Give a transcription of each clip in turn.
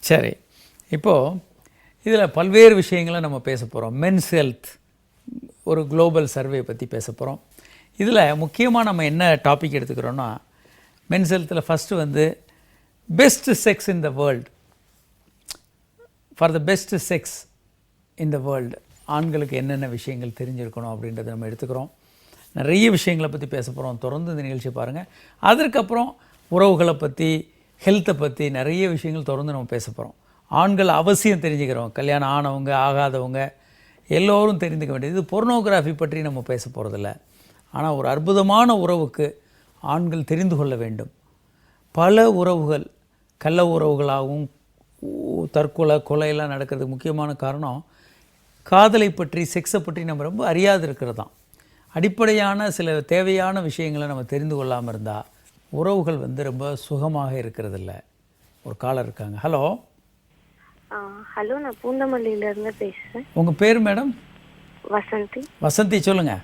சரி, இப்போது இதில் பல்வேறு விஷயங்களை நம்ம பேச போகிறோம். மென்ஸ் ஹெல்த் ஒரு குளோபல் சர்வே பற்றி பேச போகிறோம். இதில் முக்கியமாக நம்ம என்ன டாபிக் எடுத்துக்கிறோன்னா, மென்ஸ் ஹெல்த்தில் ஃபஸ்ட்டு வந்து best sex in the world, for the best sex in the world, ஆண்களுக்கு என்னென்ன விஷயங்கள் தெரிஞ்சிருக்கணும் அப்படின்றத நம்ம எடுத்துக்கிறோம். நிறைய விஷயங்களை பற்றி பேச போகிறோம். தொடர்ந்து இந்த நிகழ்ச்சி பாருங்கள். அதற்கப்புறம் உறவுகளை பற்றி, ஹெல்த்தை பற்றி நிறைய விஷயங்கள் தொடர்ந்து நம்ம பேச போகிறோம். ஆண்கள் அவசியம் தெரிஞ்சுக்கிறோம். கல்யாணம் ஆனவங்க ஆகாதவங்க எல்லோரும் தெரிந்துக்க வேண்டியது. இது பொர்னோகிராஃபி பற்றி நம்ம பேச போகிறதில்ல. ஆனால் ஒரு அற்புதமான உறவுக்கு ஆண்கள் தெரிந்து கொள்ள வேண்டும். பல உறவுகள் கள்ள உறவுகளாகவும் தற்கொலை கொலையெல்லாம் நடக்கிறதுக்கு முக்கியமான காரணம் காதலை பற்றி, செக்ஸை பற்றி நம்ம ரொம்ப அறியாது இருக்கிறது தான். அடிப்படையான சில தேவையான விஷயங்களை நம்ம தெரிந்து கொள்ளாமல் இருந்தால் உறவுகள் வந்து ரொம்ப சுகமாக இருக்கிறதில்ல. ஒரு காலர் இருக்காங்க. ஹலோ. ஹலோ, நான் பூந்தமல்லியிலேருந்து பேசுகிறேன். உங்கள் பேர் மேடம்? வசந்தி. வசந்தி, சொல்லுங்கள்.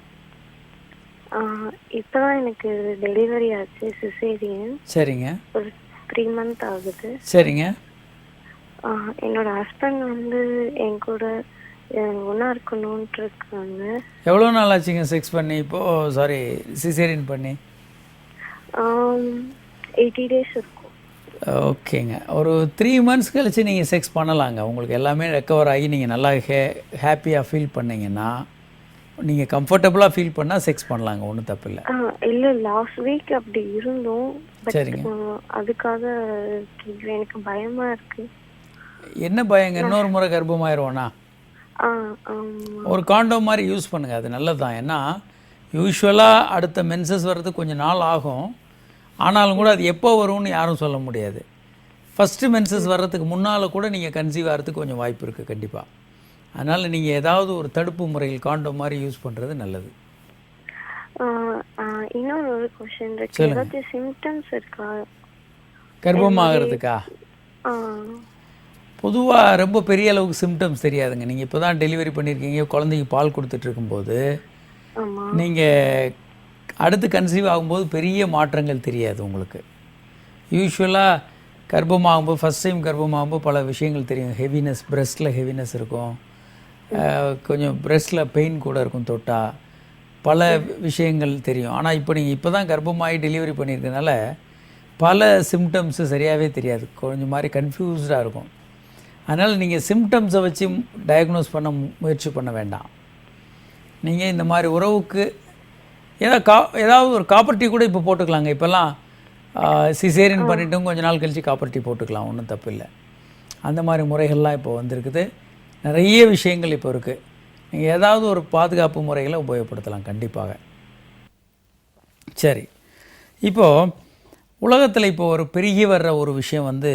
இப்போ தான் எனக்கு டெலிவரி ஆச்சு, சிசேரியன். சரிங்க. ஒரு 3 month ஆகுது. சரிங்க. என்னோட ஹஸ்பண்ட் வந்து என் கூட ஒன்றா இருக்கணும்ன்ட்டு இருக்காங்க. எவ்வளோ நாள் ஆச்சுங்க செக்ஸ் பண்ணி? இப்போது சாரி, சிசேரியன் பண்ணி? 80 days இருக்கும். ஓகேங்க. ஒரு 3 months கழிச்சு நீங்கள் செக்ஸ் பண்ணலாங்க. உங்களுக்கு எல்லாமே ரெக்கவர் ஆகி நீங்கள் நல்லா ஹாப்பியாக ஃபீல் பண்ணிங்கன்னா, நீங்கள் கம்ஃபர்டபுளாக ஃபீல் பண்ணால் செக்ஸ் பண்ணலாங்க. ஒன்றும் தப்பு இல்லை. இல்லை, லாஸ்ட் வீக் அப்படி இருந்தோம். சரிங்க. அதுக்காக எனக்கு பயமாக இருக்குது. என்ன பயங்க? இன்னொரு முறை கர்ப்பமாயிருவோண்ணா? ஒரு காண்டோம் மாதிரி யூஸ் பண்ணுங்கள், அது நல்லது தான். ஏன்னா யூஸ்வலாக அடுத்த மென்சஸ் வர்றதுக்கு கொஞ்சம் நாள் ஆகும். ஆனாலும் கூட அது எப்போ வரும்னு யாரும் சொல்ல முடியாது. ஃபஸ்ட்டு மென்சஸ் வர்றதுக்கு முன்னால் கூட நீங்கள் கன்சீவ் ஆகிறதுக்கு கொஞ்சம் வாய்ப்பு இருக்குது கண்டிப்பாக. அதனால் நீங்கள் ஏதாவது ஒரு தடுப்பு முறையில் காண்டோம் மாதிரி யூஸ் பண்ணுறது நல்லது. இன்னொரு கொஸ்டின் இருக்கு. ஏதாவது சிம்டம்ஸ் இருக்கா கர்ப்பமாகிறதுக்கா? பொதுவாக ரொம்ப பெரிய அளவுக்கு சிம்டம்ஸ் தெரியாதுங்க. நீங்கள் இப்போ தான் டெலிவரி பண்ணியிருக்கீங்க, குழந்தைக்கு பால் கொடுத்துட்டு இருக்கும்போது நீங்கள் அடுத்து கன்சீவ் ஆகும்போது பெரிய மாற்றங்கள் தெரியாது உங்களுக்கு. யூஸ்வலாக கர்ப்பமாகும்போது, ஃபஸ்ட் டைம் கர்ப்பமாகும்போது பல விஷயங்கள் தெரியும். ஹெவினஸ், ப்ரெஸ்ட்டில் ஹெவினஸ் இருக்கும், கொஞ்சம் ப்ரெஸ்ட்டில் பெயின் கூட இருக்கும் தொட்டால், பல விஷயங்கள் தெரியும். ஆனால் இப்போ நீங்கள் இப்போ தான் கர்ப்பமாகி டெலிவரி பண்ணியிருக்கனால பல சிம்டம்ஸு சரியாகவே தெரியாது, கொஞ்சம் மாதிரி கன்ஃபியூஸ்டாக இருக்கும். அதனால் நீங்கள் சிம்டம்ஸை வச்சு டயக்னோஸ் பண்ண முயற்சி பண்ண வேண்டாம். நீங்கள் இந்த மாதிரி உறவுக்கு ஏதாவது ஒரு காப்பர்ட்டி கூட இப்போ போட்டுக்கலாங்க. இப்போல்லாம் சிசேரியன் பண்ணிட்டும் கொஞ்ச நாள் கழித்து காப்பர்ட்டி போட்டுக்கலாம், ஒன்றும் தப்பு இல்லை. அந்த மாதிரி முறைகள்லாம் இப்போ வந்திருக்குது. நிறைய விஷயங்கள் இப்போ இருக்குது. நீங்கள் ஏதாவது ஒரு பாதுகாப்பு முறைகளை உபயோகப்படுத்தலாம் கண்டிப்பாக. சரி, இப்போது உலகத்தில் இப்போ ஒரு பெருகி வர்ற ஒரு விஷயம் வந்து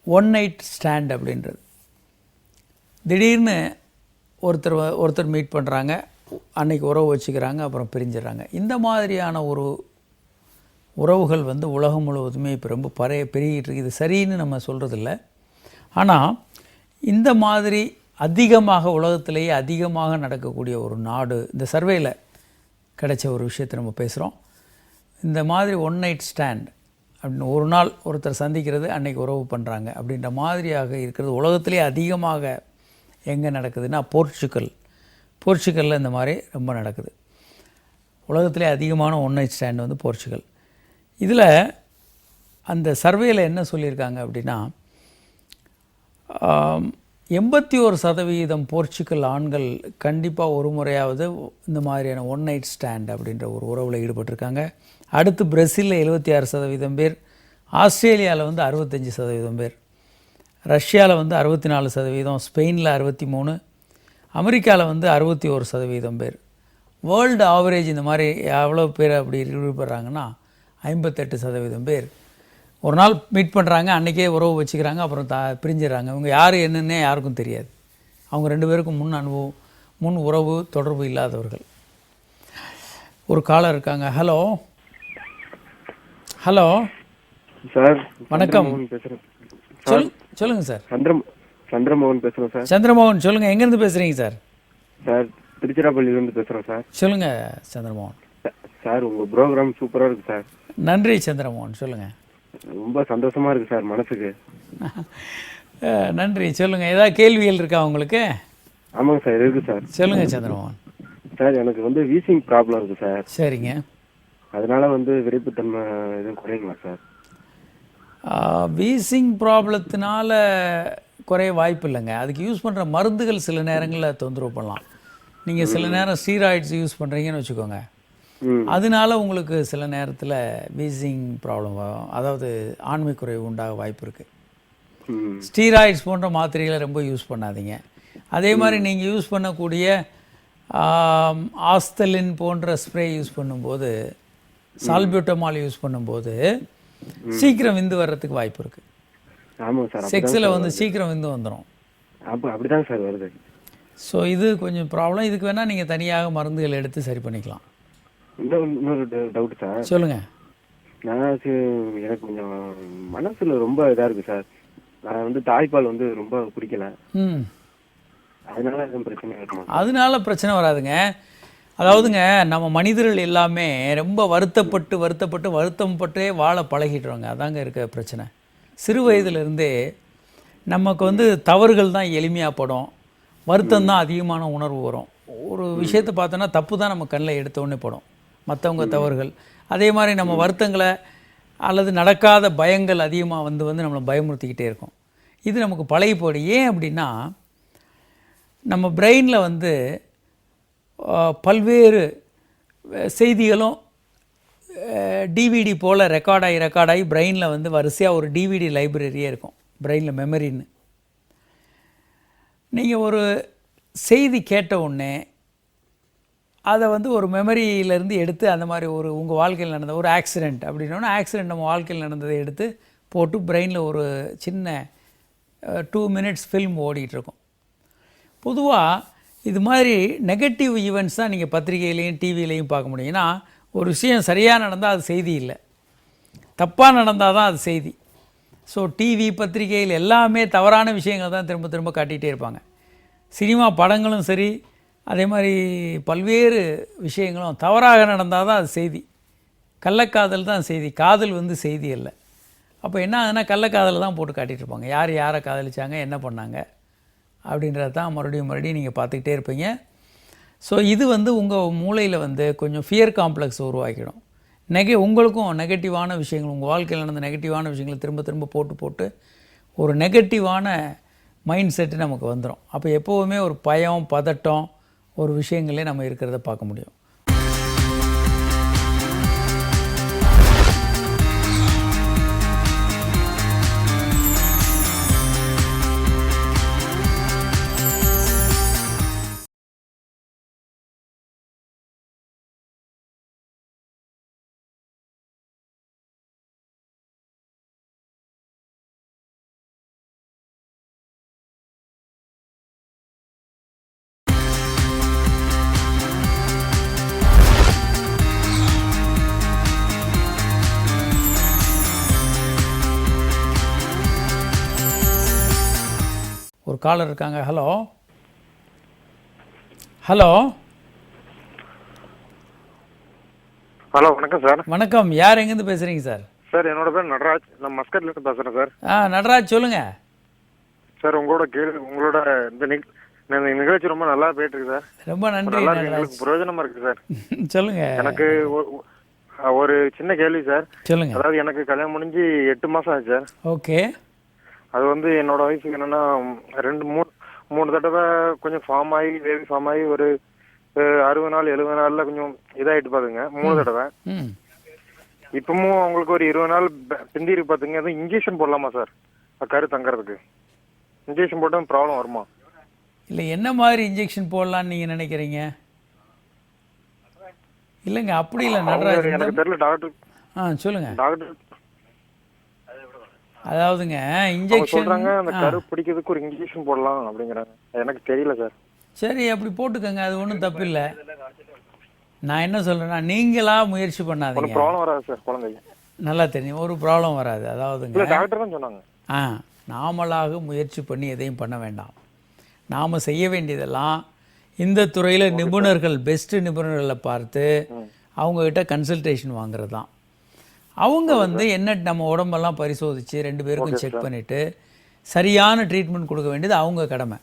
ஒன் நைட் ஸ்டாண்ட் அப்படின்றது. திடீர்னு ஒருத்தர் மீட் பண்ணுறாங்க, அன்னைக்கு உறவு வச்சுக்கிறாங்க, அப்புறம் பிரிஞ்சிடறாங்க. இந்த மாதிரியான ஒரு உறவுகள் வந்து உலகம் முழுவதுமே இப்போ ரொம்ப பெருகிட்டு இருக்குது. இது சரின்னு நம்ம சொல்கிறதில்ல. ஆனால் இந்த மாதிரி அதிகமாக உலகத்திலேயே அதிகமாக நடக்கக்கூடிய ஒரு நாடு, இந்த சர்வேயில் கிடைச்ச ஒரு விஷயத்தை நம்ம பேசுகிறோம். இந்த மாதிரி ஒன் நைட் ஸ்டாண்ட் அப்படின்னு ஒரு நாள் ஒருத்தர் சந்திக்கிறது, அன்னைக்கு உறவு பண்ணுறாங்க அப்படின்ற மாதிரியாக இருக்கிறது உலகத்திலே அதிகமாக எங்கே நடக்குதுன்னா போர்ச்சுகலில் இந்த மாதிரி ரொம்ப நடக்குது. உலகத்திலே அதிகமான ஒன் நைட் ஸ்டாண்ட் வந்து போர்ச்சுகல். இதில் அந்த சர்வேயில் என்ன சொல்லியிருக்காங்க அப்படின்னா, 81% போர்ச்சுகல் ஆண்கள் கண்டிப்பாக ஒரு முறையாவது இந்த மாதிரியான ஒன் நைட் ஸ்டாண்ட் அப்படின்ற ஒரு உறவில் ஈடுபட்டிருக்காங்க. அடுத்து பிரேசிலில் 76% பேர், ஆஸ்திரேலியாவில் வந்து 65% பேர், ரஷ்யாவில் வந்து 64%, ஸ்பெயினில் 63%, அமெரிக்காவில் வந்து 61% பேர். வேர்ல்டு ஆவரேஜ் இந்த மாதிரி எவ்வளோ பேர் அப்படி ஈடுபடுறாங்கன்னா 58% பேர் ஒரு நாள் மீட் பண்ணுறாங்க, அன்றைக்கே உறவு வச்சுக்கிறாங்க, அப்புறம் பிரிஞ்சிடறாங்க. இவங்க யார் என்னன்னே யாருக்கும் தெரியாது. அவங்க 2 பேருக்கும் முன் உறவு தொடர்பு இல்லாதவர்கள். ஒரு காலர் இருக்காங்க. ஹலோ. ஹலோ சார், வணக்கம். சொல்லுங்கள் சார். சந்திரமோகன் பேசுகிறேன் சார். சந்திரமோகன், சொல்லுங்கள். எங்கேருந்து பேசுகிறீங்க சார்? சார், திருச்சிராப்பள்ளியிலேருந்து பேசுகிறேன் சார். சொல்லுங்கள் சந்திரமோகன். சார், உங்கள் ப்ரோக்ராம் சூப்பராக இருக்குது சார். நன்றி சந்திரமோகன், சொல்லுங்கள். ரொம்ப சந்தோஷமா இருக்கு சார் மனசுக்கு. நன்றி. சொல்லுங்கள், ஏதாவது கேள்விகள் இருக்கா உங்களுக்கு? ஆமாங்க சார், இருக்கு சார். சொல்லுங்கள் சந்திரமோகன். சார் எனக்கு வந்து வீசிங் ப்ராப்ளம் இருக்கு சார். சரிங்க. அதனால வந்து விரைப்புத்தன்மை எதுவும் குறையுங்களா சார்? வீசிங் ப்ராப்ளத்தினால குறைய வாய்ப்பு இல்லைங்க. அதுக்கு யூஸ் பண்ணுற மருந்துகள் சில நேரங்களில் தொந்தரவு பண்ணலாம். நீங்கள் சில நேரம் ஸ்டீராய்ட்ஸ் யூஸ் பண்ணுறீங்கன்னு வச்சுக்கோங்க, அதனால உங்களுக்கு சில நேரத்தில் வீசிங் ப்ராப்ளம் வரும், அதாவது ஆண்மை குறைவு உண்டாக வாய்ப்பு இருக்குது. ஸ்டீராய்ட்ஸ் போன்ற மாத்திரைகளை ரொம்ப யூஸ் பண்ணாதீங்க. அதே மாதிரி நீங்கள் யூஸ் பண்ணக்கூடிய ஆஸ்தலின் போன்ற ஸ்ப்ரே யூஸ் பண்ணும்போது, சால்பியூட்டமால் யூஸ் பண்ணும்போது சீக்கிரம் விந்து வர்றதுக்கு வாய்ப்பு இருக்குது. ஆமாங்க சார். செக்ஸில் வந்து சீக்கிரம் விந்து வந்துடும். அப்படிதான் சார் வருது. ஸோ இது கொஞ்சம் ப்ராப்ளம். இதுக்கு வேணால் நீங்கள் தனியாக மருந்துகள் எடுத்து சரி பண்ணிக்கலாம். இன்னொரு டவுட் சார். சொல்லுங்கள். எனக்கு கொஞ்சம் மனசுல ரொம்ப இதா இருக்கு சார். நான் வந்து தாய்ப்பால் வந்து ரொம்ப குடிக்கல. அதனால எதுவும் பிரச்சனை இருக்குமா? அதனால பிரச்சனை வராதுங்க. அதாவதுங்க, நம்ம மனிதர்கள் எல்லாமே ரொம்ப வருத்தம் பட்டே வாழ பழகிடுறோங்க. அதாங்க இருக்க பிரச்சனை. சிறு வயதுலேருந்தே நமக்கு வந்து தவறுகள் தான் எளிமையாக படும், வருத்தம் தான் அதிகமான உணர்வு வரும். ஒரு விஷயத்தை பார்த்தோன்னா தப்பு தான் நம்ம கண்ணில் எடுத்தோடனே படும், மற்றவங்க தவறுகள். அதே மாதிரி நம்ம வருத்தங்களை அல்லது நடக்காத பயங்கள் அதிகமாக வந்து நம்மளை பயமுறுத்திக்கிட்டே இருக்கும். இது நமக்கு பழகி போயிடும். ஏன் அப்படின்னா, நம்ம பிரெயினில் வந்து பல்வேறு செய்திகளும் டிவிடி போல் ரெக்கார்டாகி பிரெயினில் வந்து வரிசையாக ஒரு டிவிடி லைப்ரரியே இருக்கும் பிரெயினில், மெமரின்னு. நீங்கள் ஒரு செய்தி கேட்ட உடனே அதை வந்து ஒரு மெமரியிலேருந்து எடுத்து அந்த மாதிரி உங்கள் வாழ்க்கையில் நடந்த ஒரு ஆக்சிடெண்ட் அப்படின்னா, ஆக்சிடெண்ட் நம்ம வாழ்க்கையில் நடந்ததை எடுத்து போட்டு பிரெயினில் ஒரு சின்ன 2 minutes ஃபில்ம் ஓடிட்டுருக்கும். பொதுவாக இது மாதிரி நெகட்டிவ் ஈவெண்ட்ஸ் தான் நீங்கள் பத்திரிகையிலையும் டிவிலையும் பார்க்க முடியும். ஏன்னா ஒரு விஷயம் சரியாக நடந்தால் அது செய்தி இல்லை, தப்பாக நடந்தால் தான் அது செய்தி. ஸோ டிவி பத்திரிகையில் எல்லாமே தவறான விஷயங்கள் தான் திரும்ப திரும்ப காட்டிகிட்டே இருப்பாங்க. சினிமா படங்களும் சரி, அதே மாதிரி பல்வேறு விஷயங்களும் தவறாக நடந்தால் தான் அது செய்தி. கள்ளக்காதல் தான் செய்தி, காதல் வந்து செய்தி இல்லை. அப்போ என்ன ஆகுதுன்னா, கள்ளக்காதலை தான் போட்டு காட்டிகிட்டு இருப்பாங்க. யார் யாரை காதலிச்சாங்க, என்ன பண்ணாங்க அப்படின்றது தான் மறுபடியும் நீங்கள் பார்த்துக்கிட்டே இருப்பீங்க. ஸோ இது வந்து உங்கள் மூளையில் வந்து கொஞ்சம் ஃபியர் காம்ப்ளெக்ஸ் உருவாக்கிடும். உங்களுக்கும் நெகட்டிவான விஷயங்கள், உங்கள் வாழ்க்கையில் நடந்த நெகட்டிவான விஷயங்களை திரும்ப திரும்ப போட்டு ஒரு நெகட்டிவான மைண்ட் செட்டு நமக்கு வந்துடும். அப்போ எப்போவுமே ஒரு பயம், பதட்டம் ஒரு விஷயங்களே நம்ம இருக்கிறத பார்க்க முடியும். ஒரு காலர் இருக்காங்க. ஹலோ ஹலோ ஹலோ வணக்கம் சார். வணக்கம். யார் எங்கேருந்து பேசுகிறீங்க சார்? சார் என்னோட பேர் நடராஜ், நான் மஸ்கட்லேருந்து பேசுகிறேன் சார். நடராஜ் சொல்லுங்கள் சார். உங்களோட இந்த நிகழ்ச்சி ரொம்ப நல்லா போயிட்டு இருக்கு சார். ரொம்ப நன்றி. நல்லா எங்களுக்கு பிரயோஜனமா இருக்கு சார். சொல்லுங்க. எனக்கு ஒரு சின்ன கேள்வி சார். சொல்லுங்க. அதாவது எனக்கு கல்யாணம் முடிஞ்சு 8 மாசம் ஆச்சு சார். ஓகே. அது வந்து என்னோட வயசுக்கு என்னன்னா 2-3 தடவை கொஞ்சம் ஃபார்ம் ஆகி ஒரு 60 நாள் 70 நாள்ல கொஞ்சம் இதாயிட்டு பாத்துங்க. 3 தடவை. இப்பவும் அவங்களுக்கு ஒரு 20 நாள் பிந்தி இருக்கு பாத்துங்க. அது இன்ஜெக்ஷன் போடலாமா சார் கரு தங்கறதுக்கு? இன்ஜெக்ஷன் போட்டா ப்ராப்ளம் வருமா? இல்லை, என்ன மாதிரி இன்ஜெக்ஷன் போடலான்னு நீங்கள் நினைக்கிறீங்க? இல்லைங்க, அப்படி இல்லை நடராஜ். எனக்கு தெரியல டாக்டர். சொல்லுங்க டாக்டர். அதாவதுங்க இன்ஜெக்ஷன் சொல்றாங்க, அந்த கரு பிடிக்கிறதுக்கு ஒரு இன்ஜெக்ஷன் போடலாம் அப்படிங்கிறாங்க. எனக்கு தெரியல சார். சரி, அப்படி போட்டுக்கோங்க, அது ஒன்றும் தப்பு இல்லை. நான் என்ன சொல்றேன்னா, நீங்களா முயற்சி பண்ணாதீங்க. ப்ராப்ளம் வராது சார் குழந்தைக்கு. நல்லா தெரியும், ஒரு ப்ராப்ளம் வராது. அதாவதுங்க டாக்டர் தான் சொன்னாங்க. நாமளாக முயற்சி பண்ணி எதையும் பண்ண வேண்டாம். நாம் செய்ய வேண்டியதெல்லாம் இந்த துறையில் நிபுணர்கள், பெஸ்ட்டு நிபுணர்களை பார்த்து அவங்கக்கிட்ட கன்சல்டேஷன் வாங்குறது தான். அவங்க வந்து என்ன நம்ம உடம்பெல்லாம் பரிசோதித்து 2 பேருக்கும் செக் பண்ணிவிட்டு சரியான ட்ரீட்மெண்ட் கொடுக்க வேண்டியது அவங்க கடமை.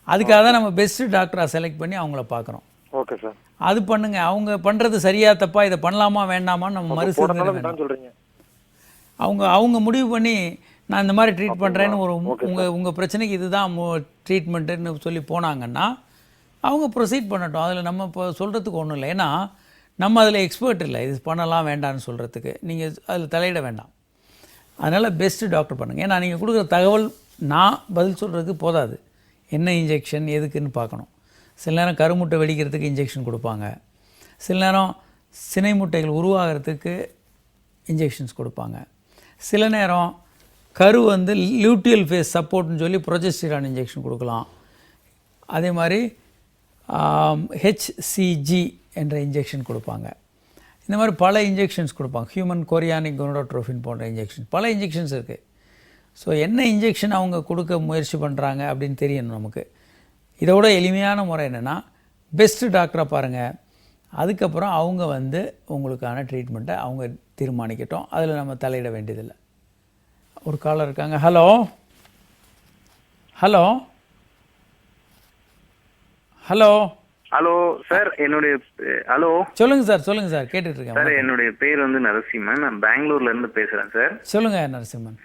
அதுக்காக தான் நம்ம பெஸ்ட்டு டாக்டராக செலக்ட் பண்ணி அவங்கள பார்க்குறோம். Okay sir. அது பண்ணுங்க. அவங்க பண்ணுறது சரியா தப்பா, இதை பண்ணலாமா வேண்டாமான்னு நம்ம மறுசீலனை வேண்டாம். சொல்றீங்க. அவங்க முடிவு பண்ணி நான் இந்த மாதிரி ட்ரீட் பண்ணுறேன்னு ஒரு உங்கள் பிரச்சனைக்கு இதுதான் ட்ரீட்மெண்ட்டுன்னு சொல்லி போனாங்கன்னா அவங்க ப்ரொசீட் பண்ணட்டும். அதில் நம்ம இப்போ சொல்கிறதுக்கு ஒன்றும் இல்லை. ஏன்னா நம்ம அதில் எக்ஸ்பர்ட் இல்லை இது பண்ணலாம் வேண்டாம்னு சொல்கிறதுக்கு. நீங்கள் அதில் தலையிட வேண்டாம். அதனால் பெஸ்ட்டு டாக்டர் பண்ணுங்கள். ஏன்னா நீங்கள் கொடுக்குற தகவல் நான் பதில் சொல்கிறதுக்கு போதாது. என்ன இன்ஜெக்ஷன் எதுக்குன்னு பார்க்கணும். சில நேரம் கருமுட்டை வெடிக்கிறதுக்கு இன்ஜெக்ஷன் கொடுப்பாங்க. சில நேரம் சினை முட்டைகள் உருவாகிறதுக்கு இன்ஜெக்ஷன்ஸ் கொடுப்பாங்க. சில நேரம் கரு வந்து லியூட்டியல் ஃபேஸ் சப்போர்ட்னு சொல்லி ப்ரொஜெஸ்டிரான் இன்ஜெக்ஷன் கொடுக்கலாம். அதே மாதிரி ஹெச்சிஜி என்ற இன்ஜெக்ஷன் கொடுப்பாங்க. இந்த மாதிரி பல இன்ஜெக்ஷன்ஸ் கொடுப்பாங்க. ஹியூமன் கொரியானிக் கொனோட்ரோஃபின் போன்ற இன்ஜெக்ஷன், பல இன்ஜெக்ஷன்ஸ் இருக்குது. ஸோ என்ன இன்ஜெக்ஷன் அவங்க கொடுக்க முயற்சி பண்ணுறாங்க அப்படின்னு தெரியணும் நமக்கு. இதோட எளிமையான முறை என்னென்னா பெஸ்ட்டு டாக்டராக பாருங்கள். அதுக்கப்புறம் அவங்க வந்து உங்களுக்கான ட்ரீட்மெண்ட்டை அவங்க தீர்மானிக்கட்டும். அதில் நம்ம தலையிட வேண்டியதில்லை. ஒரு காலர் இருக்காங்க. Hello hello hello hello sir, என்னுடைய ஹலோ சொல்லுங்கள் சார் கேட்டுட்ருக்கேன் சார். என்னுடைய பேர் வந்து நரசிம்மன். நான் பெங்களூர்ல இருந்து பேசுறேன் சார். சொல்லுங்கள் நரசிம்மன்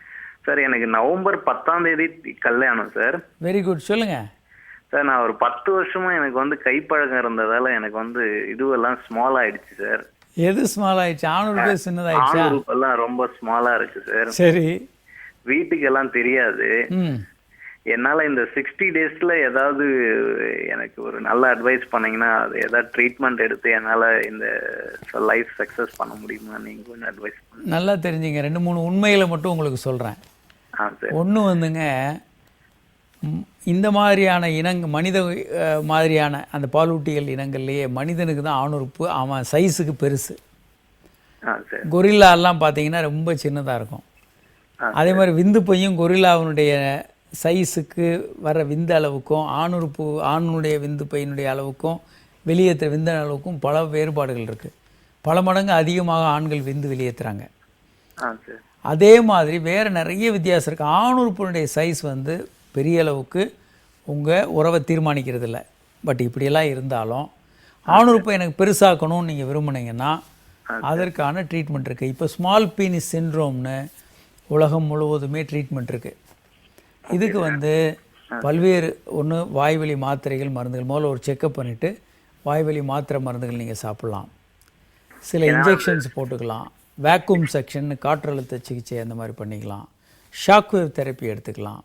சார். எனக்கு நவம்பர் 10 கல்யாணம் சார். Very good. சொல்லுங்கள் சார். நான் ஒரு 10 வருஷமா எனக்கு வந்து கைப்பழக்கம் இருந்ததால எனக்கு வந்து இதுவெல்லாம் ஸ்மால் ஆயிடுச்சு சார். எது ஸ்மால் ஆயிடுச்சு? ஆணுறுப்பு சின்னதாயிடுச்சா? ஆணுறுப்பெல்லாம் ரொம்ப ஸ்மாலா இருக்கு சார். சரி. வீட்டுக்கெல்லாம் தெரியாது. என்னால இந்த 60 டேஸ்ல ஏதாவது எனக்கு ஒரு நல்ல அட்வைஸ் பண்ணீங்கன்னா அது ஏதாவது ட்ரீட்மெண்ட் எடுத்து என்னால இந்த லைஃப் சக்சஸ் பண்ண முடியுமா? நீங்க கொஞ்சம் அட்வைஸ் பண்ணுங்க. நல்லா தெரிஞ்சுங்க. 2-3 உண்மைகளை மட்டும் உங்களுக்கு சொல்கிறேன். ஒன்று வந்துங்க, இந்த மாதிரியான மனித மாதிரியான அந்த பாலூட்டிகள் இனங்கள்லேயே மனிதனுக்கு தான் ஆணுறுப்பு அவன் சைஸுக்கு பெருசு. கொரில்லாலாம் பார்த்தீங்கன்னா ரொம்ப சின்னதாக இருக்கும். அதே மாதிரி விந்து பையும் கொரில்லாவினுடைய சைஸுக்கு வர விந்து அளவுக்கும் ஆணுடைய விந்து பையனுடைய அளவுக்கும் வெளியேற்ற விந்து அளவுக்கும் பல வேறுபாடுகள் இருக்குது. பல மடங்கு அதிகமாக ஆண்கள் விந்து வெளியேற்றுறாங்க. அதே மாதிரி வேறு நிறைய வித்தியாசம் இருக்குது. ஆணுறுப்பினுடைய சைஸ் வந்து பெரிய அளவுக்கு உங்கள் உறவை தீர்மானிக்கிறது இல்லை. பட் இப்படியெல்லாம் இருந்தாலும் ஆணுறுப்பை எனக்கு பெருசாக்கணும்னு நீங்கள் விரும்புனீங்கன்னா அதற்கான ட்ரீட்மெண்ட் இருக்குது. இப்போ ஸ்மால் பீனிஸ் சிண்ட்ரோம்னு உலகம் முழுவதுமே ட்ரீட்மெண்ட் இருக்குது. இதுக்கு வந்து பல்வேறு வாய்வழி மாத்திரைகள் மருந்துகள் முதல்ல ஒரு செக்கப் பண்ணிவிட்டு வாய்வழி மாத்திரை மருந்துகள் நீங்கள் சாப்பிட்லாம். சில இன்ஜெக்ஷன்ஸ் போட்டுக்கலாம். வேக்யூம் செக்ஷன் காற்றழுத்த சிகிச்சை அந்த மாதிரி பண்ணிக்கலாம். ஷாக்வேவ் தெரப்பி எடுத்துக்கலாம்.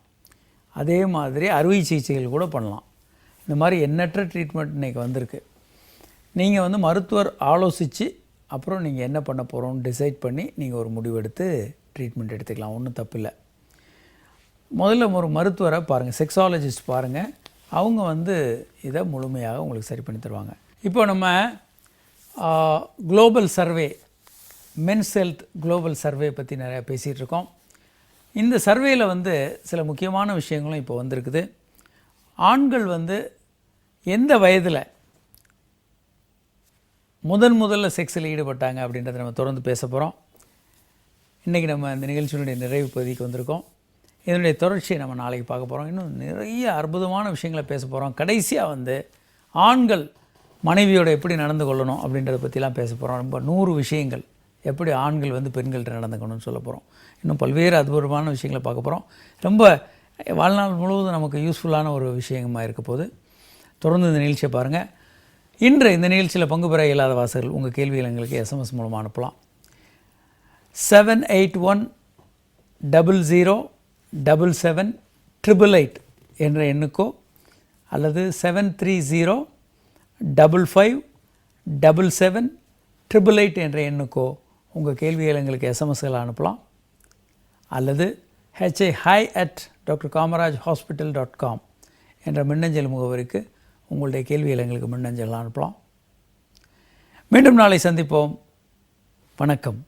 அதே மாதிரி அறுவை சிகிச்சைகள் கூட பண்ணலாம். இந்த மாதிரி எண்ணற்ற ட்ரீட்மெண்ட் இன்றைக்கி வந்திருக்கு. நீங்கள் வந்து மருத்துவர் ஆலோசித்து அப்புறம் நீங்கள் என்ன பண்ண போகிறோன்னு டிசைட் பண்ணி நீங்கள் ஒரு முடிவெடுத்து ட்ரீட்மெண்ட் எடுத்துக்கலாம். ஒன்றும் தப்பில்லை. முதல்ல ஒரு மருத்துவரை பாருங்கள், செக்ஸாலஜிஸ்ட் பாருங்கள். அவங்க வந்து இதை முழுமையாக உங்களுக்கு சரி பண்ணி தருவாங்க. இப்போ நம்ம global survey, men's health global survey பற்றி நிறையா பேசிகிட்டு இருக்கோம். இந்த சர்வேயில் வந்து சில முக்கியமான விஷயங்களும் இப்போ வந்திருக்குது. ஆண்கள் வந்து எந்த வயதில் முதல்ல செக்ஸில் ஈடுபட்டாங்க அப்படின்றத நம்ம தொடர்ந்து பேச போகிறோம். இன்றைக்கி நம்ம இந்த நிகழ்ச்சியினுடைய நிறைவு பகுதிக்கு வந்திருக்கோம். இதனுடைய தொடர்ச்சியை நம்ம நாளைக்கு பார்க்க போகிறோம். இன்னும் நிறைய அற்புதமான விஷயங்களை பேச போகிறோம். கடைசியாக வந்து ஆண்கள் மனைவியோட எப்படி நடந்து கொள்ளணும் அப்படின்றத பற்றிலாம் பேச போகிறோம். ரொம்ப 100 விஷயங்கள் எப்படி ஆண்கள் வந்து பெண்கள்கிட்ட நடந்துக்கணும்னு சொல்ல போகிறோம். இன்னும் பல்வேறு அற்புதமான விஷயங்களை பார்க்க போகிறோம். ரொம்ப வாழ்நாள் முழுவதும் நமக்கு யூஸ்ஃபுல்லான ஒரு விஷயமாக இருக்க போது தொடர்ந்து இந்த நிகழ்ச்சியை பாருங்கள். இன்று இந்த நிகழ்ச்சியில் பங்கு பெற இயலாத வாசகர்கள் உங்கள் கேள்விகள் எங்களுக்கு SMS மூலமாக அனுப்பலாம். 781007788 என்ற எண்ணுக்கோ அல்லது 730557788 என்ற எண்ணுக்கோ உங்கள் கேள்விகள் எங்களுக்கு SMSகள் அனுப்பலாம். அல்லது hi@drkamarajhospital.com என்ற மின்னஞ்சல் முகவரிக்கு உங்களுடைய கேள்விகள் எங்களுக்கு மின்னஞ்சல் அனுப்பலாம். மீண்டும் நாளை சந்திப்போம். வணக்கம்.